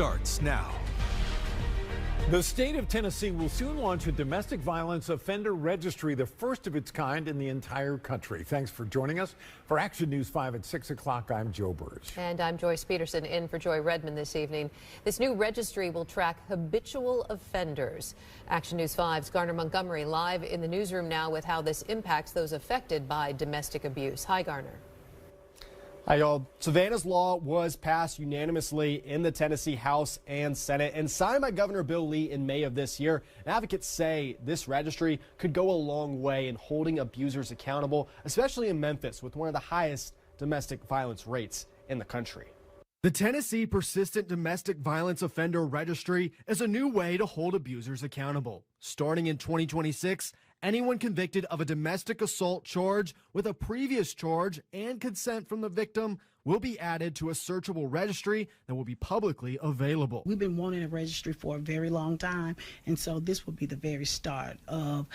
starts now. The state of Tennessee will soon launch a domestic violence offender registry, the first of its kind in the entire country. Thanks for joining us. For Action News 5 at 6 o'clock, I'm Joe Burge. And I'm Joyce Peterson in for Joy Redmond this evening. This new registry will track habitual offenders. Action News 5's Garner Montgomery live in the newsroom now with how this impacts those affected by domestic abuse. Hi, Garner. Hi, y'all. Savannah's law was passed unanimously in the Tennessee House and Senate and signed by Governor Bill Lee in May of this year. Advocates say this registry could go a long way in holding abusers accountable, especially in Memphis, with one of the highest domestic violence rates in the country. The Tennessee Persistent Domestic Violence Offender Registry is a new way to hold abusers accountable. Starting in 2026, anyone convicted of a domestic assault charge with a previous charge and consent from the victim will be added to a searchable registry that will be publicly available. We've been wanting a registry for a very long time, and so this will be the very start of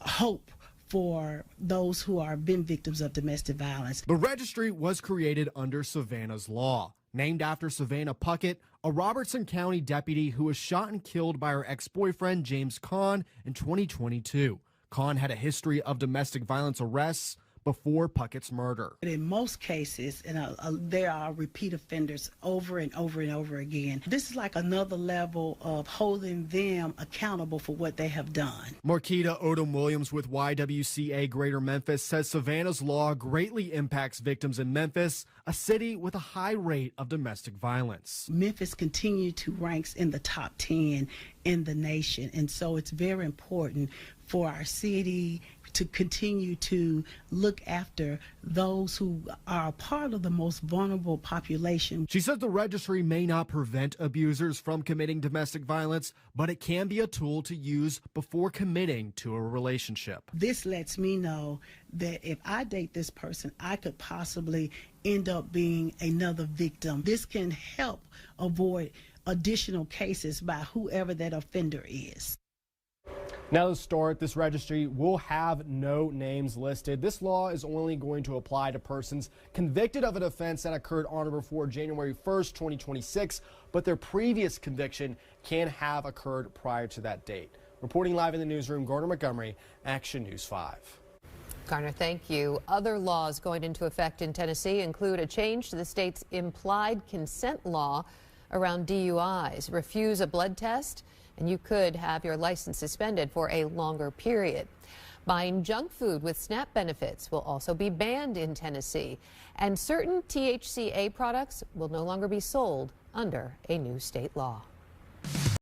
hope for those who are been victims of domestic violence. The registry was created under Savannah's law, named after Savannah Puckett, a Robertson County deputy who was shot and killed by her ex-boyfriend James Kahn in 2022. Kahn had a history of domestic violence arrests before Puckett's murder. In most cases, there are repeat offenders over and over and over again. This is like another level of holding them accountable for what they have done. Marquita Odom-Williams with YWCA Greater Memphis says Savannah's law greatly impacts victims in Memphis, a city with a high rate of domestic violence. Memphis continues to rank in the top 10 in the nation, and so it's very important for our city to continue to look after those who are a part of the most vulnerable population. She says the registry may not prevent abusers from committing domestic violence, but it can be a tool to use before committing to a relationship. This lets me know that if I date this person, I could possibly end up being another victim. This can help avoid additional cases by whoever that offender is. Now to start, this registry will have no names listed. This law is only going to apply to persons convicted of an offense that occurred on or before January 1st, 2026, but their previous conviction can have occurred prior to that date. Reporting live in the newsroom, Garner Montgomery, Action News 5. Garner, thank you. Other laws going into effect in Tennessee include a change to the state's implied consent law around DUIs. Refuse a blood test, and you could have your license suspended for a longer period. Buying junk food with SNAP benefits will also be banned in Tennessee, and certain THCA products will no longer be sold under a new state law.